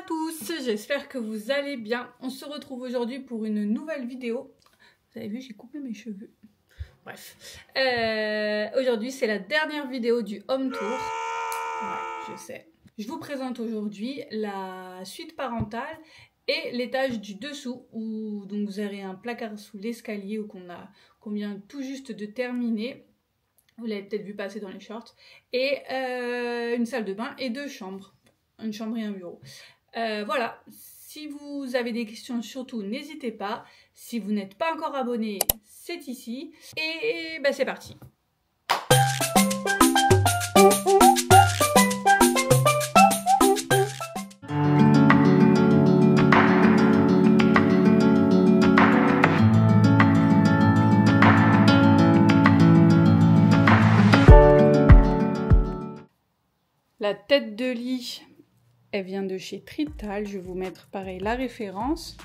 tous, j'espère que vous allez bien. On se retrouve aujourd'hui pour une nouvelle vidéo. Vous avez vu, j'ai coupé mes cheveux. Bref. Aujourd'hui, c'est la dernière vidéo du home tour. Ouais, je sais. Je vous présente aujourd'hui la suite parentale et l'étage du dessous où donc vous aurez un placard sous l'escalier qu'on vient tout juste de terminer. Vous l'avez peut-être vu passer dans les shorts. Et une salle de bain et 2 chambres. Une chambre et un bureau. Voilà, si vous avez des questions, surtout n'hésitez pas. Si vous n'êtes pas encore abonné, c'est ici. Et ben, c'est parti. La tête de lit, elle vient de chez Trital. Je vais vous mettre pareil la référence.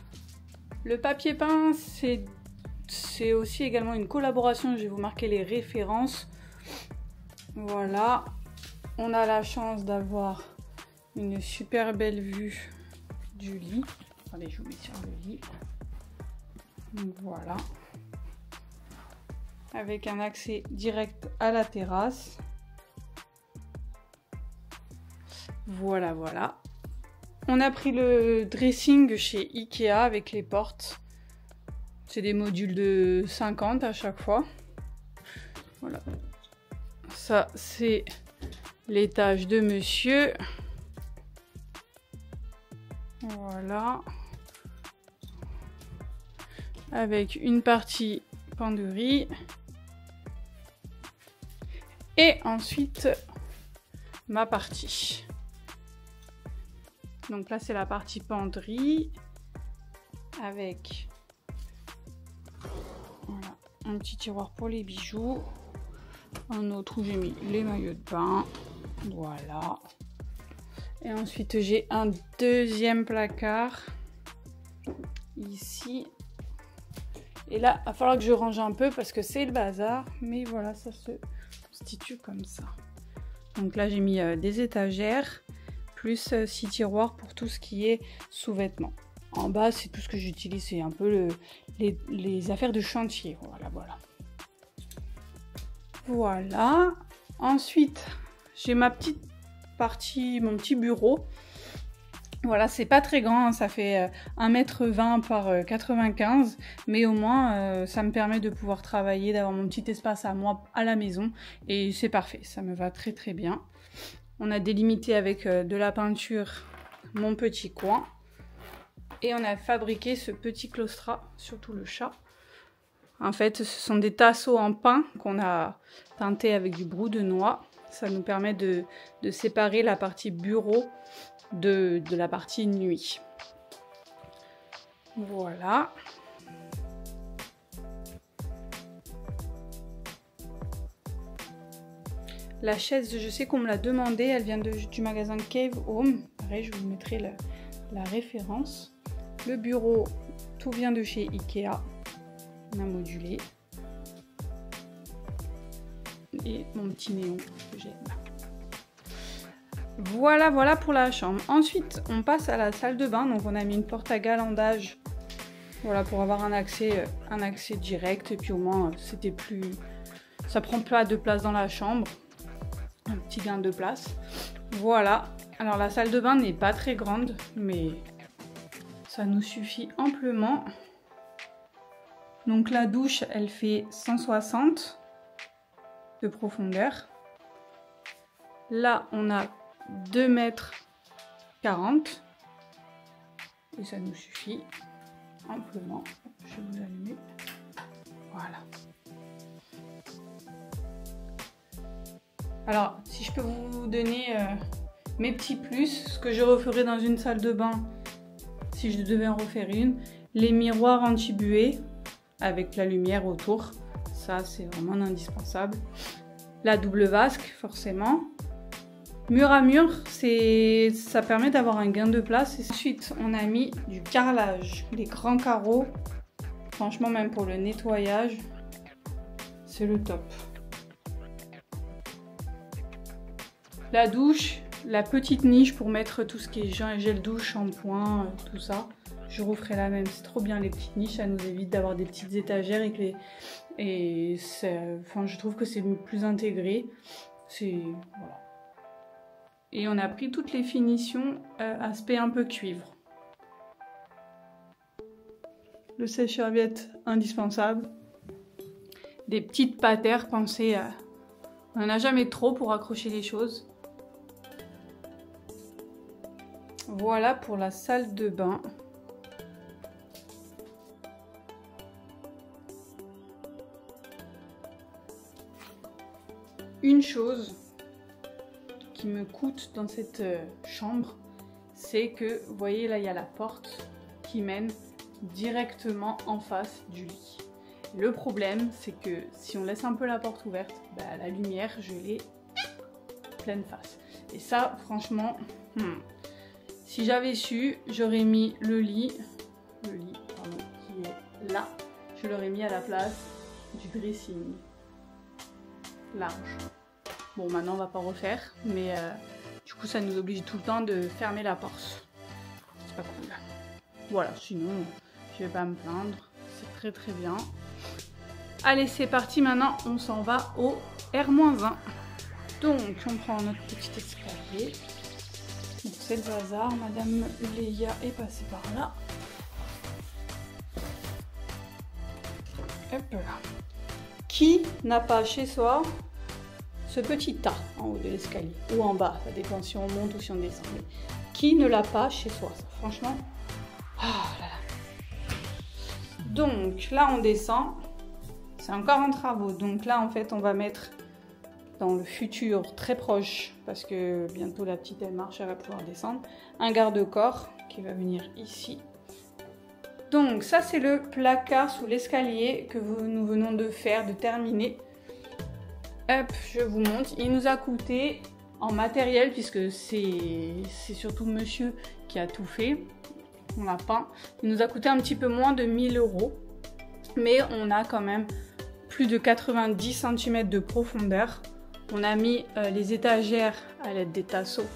Le papier peint, c'est aussi également une collaboration. Je vais vous marquer les références. Voilà. On a la chance d'avoir une super belle vue du lit. Attendez, je vous mets sur le lit. Donc voilà. Avec un accès direct à la terrasse. Voilà, voilà. On a pris le dressing chez Ikea avec les portes. C'est des modules de 50 à chaque fois. Voilà. Ça, c'est l'étage de monsieur. Voilà. Avec une partie penderie. Et ensuite, ma partie. Donc là, c'est la partie penderie avec voilà, un petit tiroir pour les bijoux, un autre où j'ai mis les maillots de bain, voilà. Et ensuite, j'ai un deuxième placard ici. Et là, il va falloir que je range un peu parce que c'est le bazar, mais voilà, ça se constitue comme ça. Donc là, j'ai mis des étagères. Plus 6 tiroirs pour tout ce qui est sous-vêtements. En bas, c'est tout ce que j'utilise, c'est un peu les affaires de chantier. Voilà, voilà. Voilà. Ensuite, j'ai ma petite partie, mon petit bureau. Voilà, c'est pas très grand, hein, ça fait 1,20 m par 95, mais au moins, ça me permet de pouvoir travailler, d'avoir mon petit espace à moi à la maison. Et c'est parfait, ça me va très très bien. On a délimité avec de la peinture mon petit coin. Et on a fabriqué ce petit claustrat, surtout le chat. En fait, ce sont des tasseaux en pin qu'on a teintés avec du brou de noix. Ça nous permet de séparer la partie bureau de la partie nuit. Voilà. La chaise, je sais qu'on me l'a demandé, elle vient du magasin Cave Home. Pareil, je vous mettrai la référence. Le bureau, tout vient de chez Ikea. On a modulé. Et mon petit néon que j'aime. Voilà, voilà pour la chambre. Ensuite, on passe à la salle de bain. Donc, on a mis une porte à galandage. Voilà, pour avoir un accès direct. Et puis, au moins, c'était plus... Ça prend pas de place dans la chambre. Un petit gain de place. Voilà. Alors la salle de bain n'est pas très grande, mais ça nous suffit amplement. Donc la douche, elle fait 160 de profondeur. Là, on a 2,40 m. Et ça nous suffit amplement. Je vais vous allumer. Voilà. Alors, si je peux vous donner mes petits plus, ce que je referais dans une salle de bain, si je devais en refaire une, les miroirs anti-buée avec la lumière autour, ça c'est vraiment indispensable. La double vasque, forcément. Mur à mur, ça permet d'avoir un gain de place. Et ensuite, on a mis du carrelage, les grands carreaux. Franchement, même pour le nettoyage, c'est le top. La douche, la petite niche pour mettre tout ce qui est gel douche, shampoing, tout ça. Je referai la même, c'est trop bien les petites niches, ça nous évite d'avoir des petites étagères et que enfin, je trouve que c'est plus intégré. Voilà. Et on a pris toutes les finitions aspect un peu cuivre. Le sèche-serviette indispensable. Des petites patères, pensez à... On n'en a jamais trop pour accrocher les choses. Voilà pour la salle de bain. Une chose qui me coûte dans cette chambre, c'est que, vous voyez là, il y a la porte qui mène directement en face du lit. Le problème, c'est que si on laisse un peu la porte ouverte, bah, la lumière, je l'ai pleine face. Et ça, franchement, si j'avais su, j'aurais mis le lit pardon, qui est là, je l'aurais mis à la place du dressing large. Bon, maintenant on va pas refaire, mais du coup ça nous oblige tout le temps de fermer la porte. C'est pas cool. Voilà, sinon je vais pas me plaindre, c'est très très bien. Allez, c'est parti, maintenant on s'en va au R-1. Donc on prend notre petit escalier. Donc c'est le bazar, Madame Léa est passée par là. Hop là. Qui n'a pas chez soi ce petit tas en haut de l'escalier ou en bas, ça dépend si on monte ou si on descend. Mais qui ne l'a pas chez soi, ça, franchement. Oh là là. Donc là on descend, c'est encore en travaux. Donc là en fait on va mettre dans le futur très proche, parce que bientôt la petite elle marche, elle va pouvoir descendre, un garde-corps qui va venir ici. Donc ça c'est le placard sous l'escalier que nous venons de faire, de terminer. Hop, je vous montre. Il nous a coûté en matériel, puisque c'est surtout monsieur qui a tout fait. On l'a peint. Il nous a coûté un petit peu moins de 1000 €. Mais on a quand même plus de 90 cm de profondeur. On a mis les étagères à l'aide des tasseaux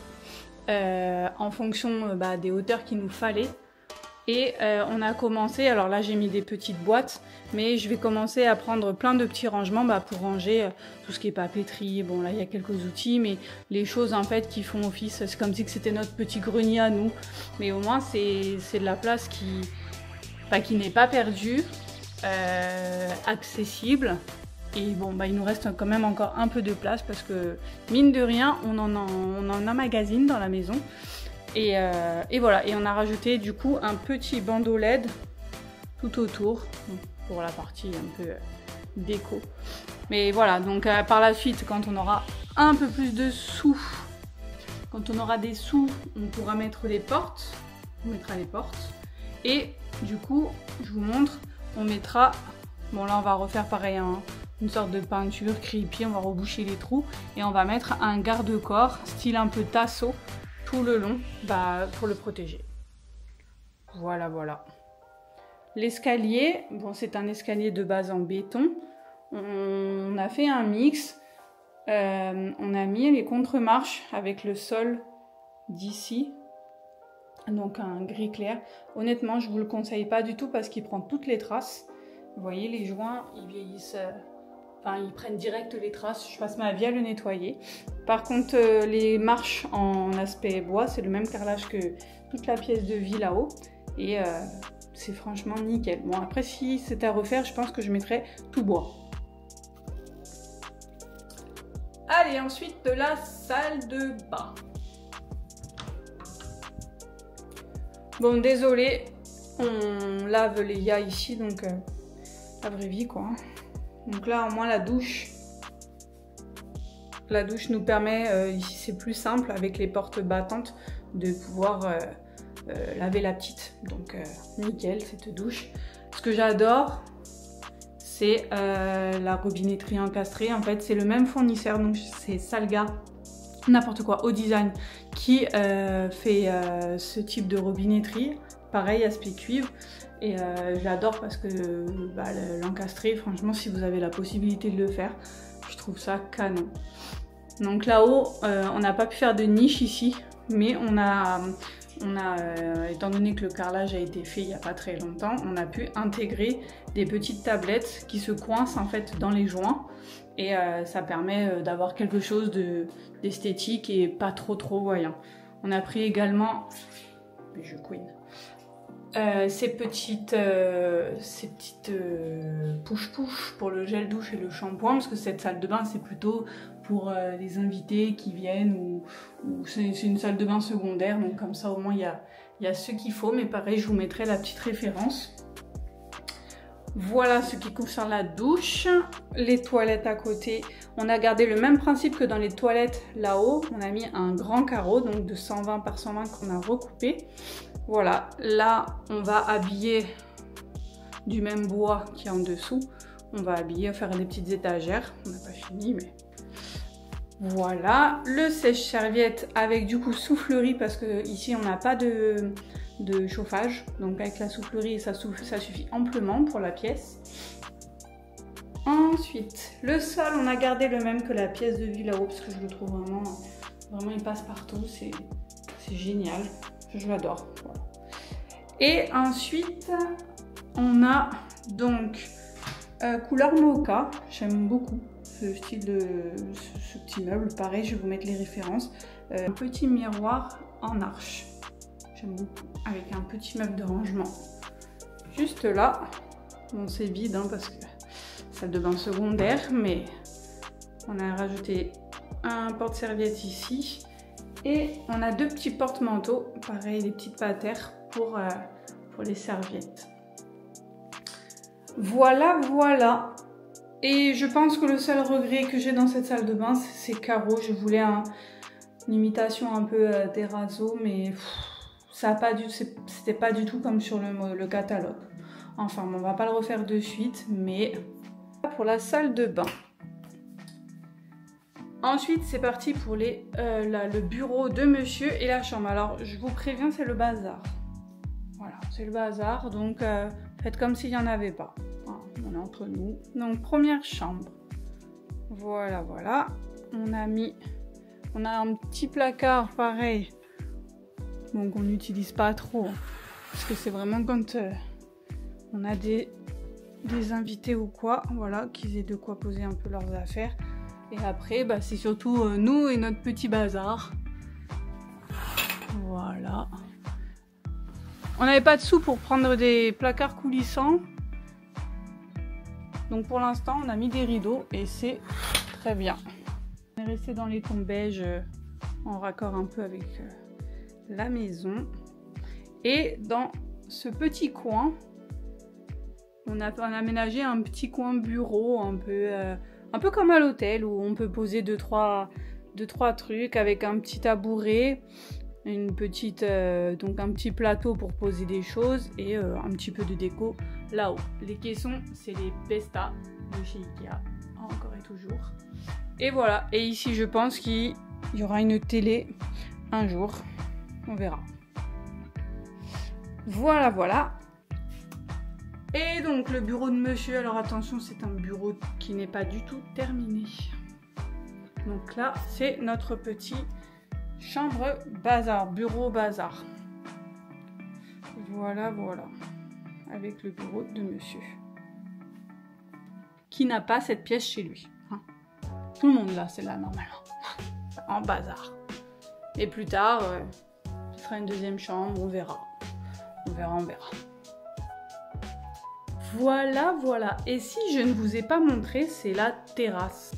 en fonction des hauteurs qu'il nous fallait. Et on a commencé, alors là j'ai mis des petites boîtes, mais je vais commencer à prendre plein de petits rangements pour ranger tout ce qui est papeterie. Bon là il y a quelques outils, mais les choses en fait qui font office, c'est comme si c'était notre petit grenier à nous. Mais au moins c'est de la place qui n'est pas perdue, accessible. Et bon il nous reste quand même encore un peu de place parce que mine de rien on en emmagasine dans la maison. Et voilà, et on a rajouté du coup un petit bandeau LED tout autour pour la partie un peu déco. Mais voilà, donc par la suite, quand on aura un peu plus de sous, quand on aura des sous, on pourra mettre les portes. On mettra les portes. Et du coup, je vous montre, on mettra, bon là on va refaire pareil, une sorte de peinture crépi, on va reboucher les trous et on va mettre un garde-corps style un peu tasseau tout le long pour le protéger. Voilà, voilà. L'escalier, bon c'est un escalier de base en béton. On a fait un mix. On a mis les contre-marches avec le sol d'ici. Donc un gris clair. Honnêtement, je vous le conseille pas du tout parce qu'il prend toutes les traces. Vous voyez, les joints, ils vieillissent... Enfin, ils prennent direct les traces, je passe ma vie à le nettoyer. Par contre, les marches en aspect bois, c'est le même carrelage que toute la pièce de vie là-haut. Et c'est franchement nickel. Bon, après, si c'était à refaire, je pense que je mettrais tout bois. Allez, ensuite, de la salle de bain. Bon, désolé, on lave les Léa ici, donc la vraie vie, quoi. Donc là, au moins, la douche nous permet, ici c'est plus simple, avec les portes battantes, de pouvoir laver la petite. Donc nickel, cette douche. Ce que j'adore, c'est la robinetterie encastrée. En fait, c'est le même fournisseur, donc c'est Salga, n'importe quoi, au design, qui fait ce type de robinetterie. Pareil, aspect cuivre. Et j'adore parce que l'encastré, franchement, si vous avez la possibilité de le faire, je trouve ça canon. Donc là-haut, on n'a pas pu faire de niche ici, mais étant donné que le carrelage a été fait il n'y a pas très longtemps, on a pu intégrer des petites tablettes qui se coincent en fait dans les joints et ça permet d'avoir quelque chose d'esthétique et pas trop voyant. On a pris également, je couine, ces petites push-push pour le gel douche et le shampoing, parce que cette salle de bain c'est plutôt pour les invités qui viennent ou c'est une salle de bain secondaire, donc comme ça au moins il y a ce qu'il faut, mais pareil je vous mettrai la petite référence. Voilà ce qui concerne la douche. Les toilettes à côté, on a gardé le même principe que dans les toilettes là-haut, on a mis un grand carreau donc de 120 par 120 qu'on a recoupé. Voilà, là on va habiller du même bois qui est en dessous, on va habiller, faire des petites étagères, on n'a pas fini mais... Voilà, le sèche-serviette avec du coup soufflerie parce que ici on n'a pas de chauffage, donc avec la soufflerie ça suffit amplement pour la pièce. Ensuite, le sol on a gardé le même que la pièce de vie là-haut parce que je le trouve vraiment il passe partout, c'est génial, je l'adore. Voilà. Et ensuite on a donc couleur mocha, j'aime beaucoup ce style ce petit meuble, pareil je vais vous mettre les références. Un petit miroir en arche, j'aime beaucoup, avec un petit meuble de rangement juste là. Bon c'est vide hein, parce que salle de bain secondaire, mais on a rajouté un porte-serviette ici et on a deux petits porte-manteaux, pareil des petites patères pour les serviettes. Voilà. Et je pense que le seul regret que j'ai dans cette salle de bain, c'est ces carreaux. Je voulais une imitation un peu terrazzo, mais c'était pas du tout comme sur le catalogue. Enfin, on va pas le refaire de suite, mais pour la salle de bain. Ensuite, c'est parti pour le bureau de monsieur et la chambre. Alors, je vous préviens, c'est le bazar. Voilà, c'est le bazar, donc faites comme s'il n'y en avait pas. On est entre nous. Donc première chambre. Voilà. On a un petit placard pareil. Bon, qu'on n'utilise pas trop. Parce que c'est vraiment quand on a des invités ou quoi. Voilà, qu'ils aient de quoi poser un peu leurs affaires. Et après, bah, c'est surtout nous et notre petit bazar. Voilà. On n'avait pas de sous pour prendre des placards coulissants. Donc pour l'instant, on a mis des rideaux et c'est très bien. On est resté dans les tons beige en raccord un peu avec la maison. Et dans ce petit coin, on a aménagé un petit coin bureau un peu comme à l'hôtel où on peut poser deux, trois trucs avec un petit tabouret. Donc un petit plateau pour poser des choses et un petit peu de déco là-haut. Les caissons, c'est les Besta de chez Ikea, encore et toujours. Et voilà, et ici je pense qu'il y aura une télé un jour, on verra. Voilà. Et donc le bureau de monsieur, alors attention, c'est un bureau qui n'est pas du tout terminé. Donc là, c'est notre petit chambre bazar, bureau bazar. Voilà. Avec le bureau de monsieur. Qui n'a pas cette pièce chez lui. Hein. Tout le monde là, c'est là normalement. En bazar. Et plus tard, ce sera une deuxième chambre, on verra. On verra. Voilà. Et si je ne vous ai pas montré, c'est la terrasse.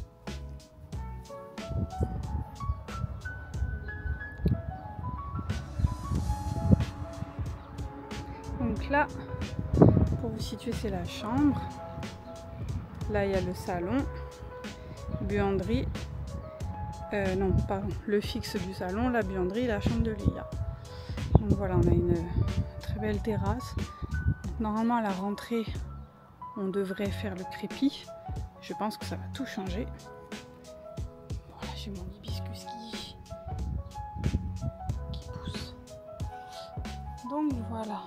Donc là, pour vous situer, c'est la chambre. Là, il y a le salon, buanderie. Non, pardon, le fixe du salon, la buanderie, la chambre de Léa. Donc voilà, on a une très belle terrasse. Normalement, à la rentrée, on devrait faire le crépi. Je pense que ça va tout changer. Bon, là, j'ai mon hibiscus qui pousse. Donc voilà.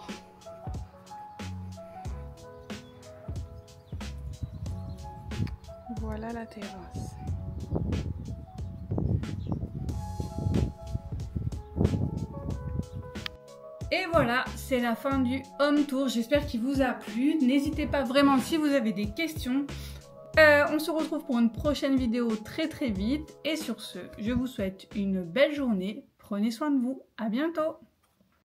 Voilà la terrasse. Et voilà, c'est la fin du home tour. J'espère qu'il vous a plu. N'hésitez pas vraiment si vous avez des questions. On se retrouve pour une prochaine vidéo très vite. Et sur ce, je vous souhaite une belle journée. Prenez soin de vous. À bientôt.